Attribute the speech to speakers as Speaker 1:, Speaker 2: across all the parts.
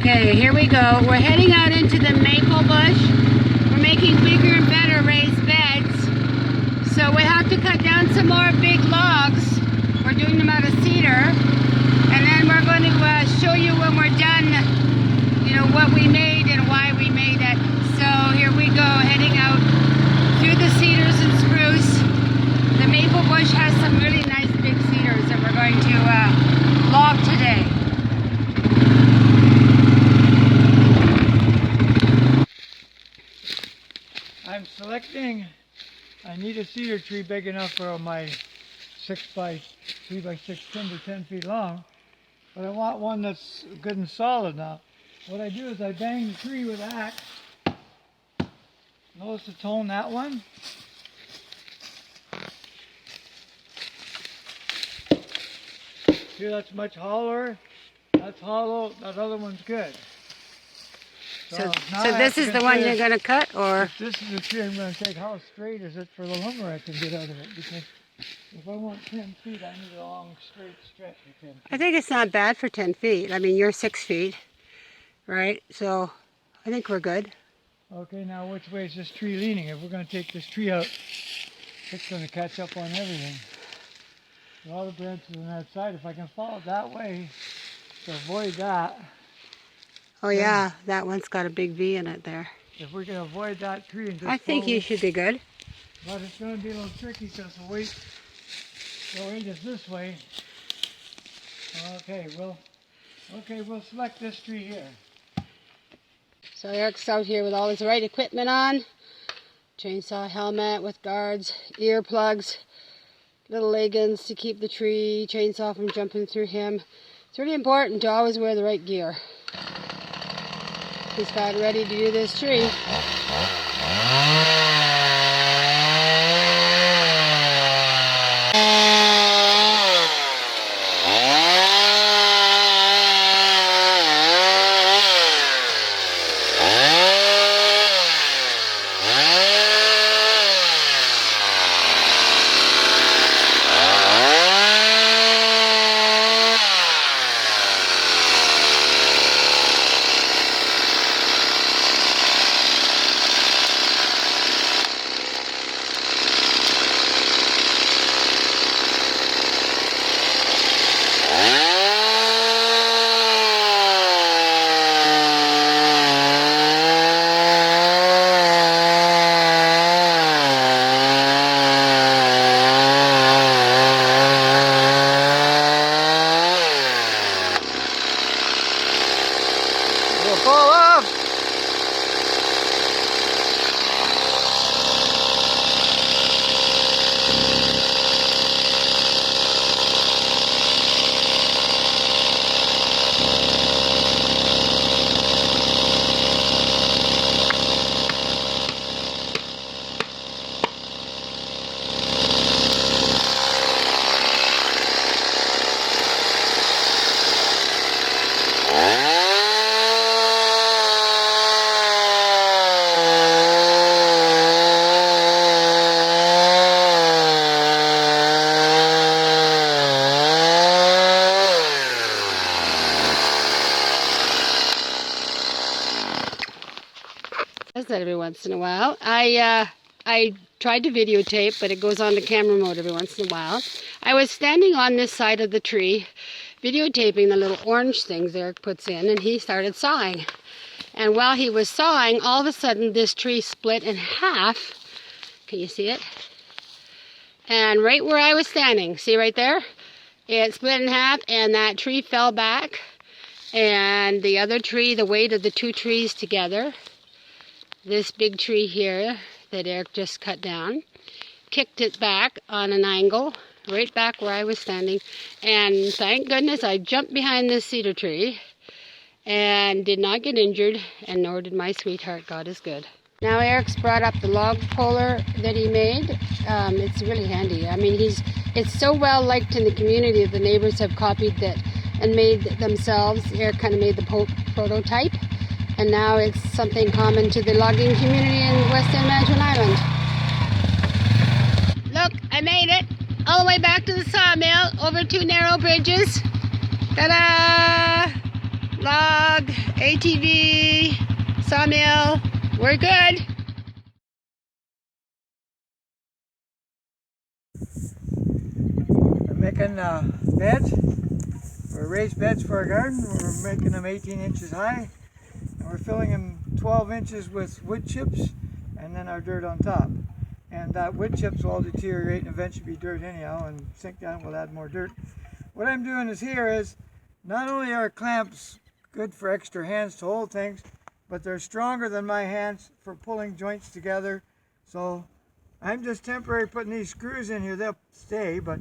Speaker 1: Okay, here we go. We're heading out into the maple bush. We're making bigger and better raised beds. So we have to cut down some more big logs. We're doing them out of cedar. And then we're going to show you when we're done, you know, what we made and why we made it. So here we go, heading out through the cedars and spruce. The maple bush has some really nice big cedars that we're going to log today.
Speaker 2: I'm selecting, I need a cedar tree big enough for my 3x6 timber 10 feet long, but I want one that's good and solid now. What I do is I bang the tree with an axe. Notice the tone, that one. See, that's much hollower. That's hollow, that other one's good.
Speaker 1: So this is the one you're going to cut, or?
Speaker 2: This is the tree I'm going to take. How straight is it for the lumber I can get out of it? Because if I want 10 feet, I need a long, straight stretch of 10 feet.
Speaker 1: I think it's not bad for 10 feet. I mean, you're 6 feet, right? So I think we're good.
Speaker 2: Okay, now which way is this tree leaning? If we're going to take this tree out, it's going to catch up on everything. A lot of branches on that side. If I can follow it that way to avoid that.
Speaker 1: Oh yeah, that one's got a big V in it there.
Speaker 2: If we can avoid that tree and just
Speaker 1: I think you should be good.
Speaker 2: But it's going to be a little tricky because the weight is this way. Okay, we'll select this tree here.
Speaker 1: So Eric's out here with all his right equipment on. Chainsaw helmet with guards, earplugs, little leggings to keep the chainsaw from jumping through him. It's really important to always wear the right gear. He's about ready to do this tree.
Speaker 2: Fall off!
Speaker 1: Does that every once in a while. I tried to videotape, but it goes on to camera mode every once in a while. I was standing on this side of the tree, videotaping the little orange things Eric puts in, and he started sawing. And while he was sawing, all of a sudden this tree split in half. Can you see it? And right where I was standing, see right there? It split in half, and that tree fell back. And the other tree, the weight of the two trees together, this big tree here that Eric just cut down, kicked it back on an angle, right back where I was standing. And thank goodness I jumped behind this cedar tree and did not get injured, and nor did my sweetheart. God is good. Now Eric's brought up the log puller that he made. It's really handy. I mean, it's so well liked in the community that the neighbors have copied that and made themselves. Eric kind of made the prototype. And now it's something common to the logging community in West End Manitoulin Island. Look, I made it all the way back to the sawmill over 2 narrow bridges. Ta-da! log, ATV, sawmill. We're good.
Speaker 2: I'm making beds. We're raised beds for our garden. We're making them 18 inches high. And we're filling them 12 inches with wood chips and then our dirt on top. And that wood chips will all deteriorate and eventually be dirt anyhow and sink down. We'll add more dirt. What I'm doing is not only are clamps good for extra hands to hold things, but they're stronger than my hands for pulling joints together. So I'm just temporarily putting these screws in here. They'll stay, but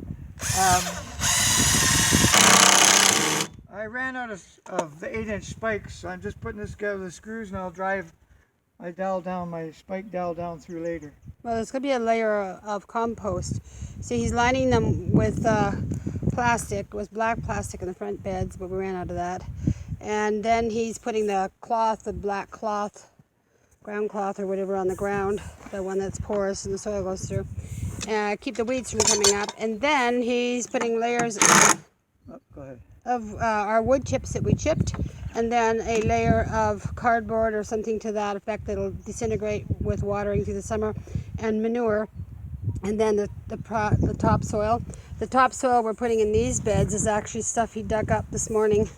Speaker 2: I ran out of the 8-inch spikes, so I'm just putting this together with the screws, and I'll drive my spike dowel down through later.
Speaker 1: Well, there's going to be a layer of compost. See, he's lining them with plastic. It was black plastic in the front beds, but we ran out of that. And then he's putting the cloth, the black cloth, ground cloth or whatever, on the ground, the one that's porous and the soil goes through. Keep the weeds from coming up. And then he's putting layers of our wood chips that we chipped, and then a layer of cardboard or something to that effect that'll disintegrate with watering through the summer, and manure. And then the topsoil. The topsoil we're putting in these beds is actually stuff he dug up this morning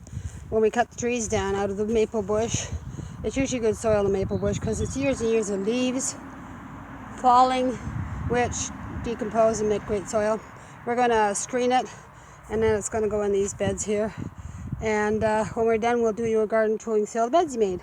Speaker 1: when we cut the trees down out of the maple bush. It's usually good soil in maple bush because it's years and years of leaves falling, which decompose and make great soil. We're going to screen it, and then it's going to go in these beds here. And when we're done, we'll do you a garden tour and see all the beds he made.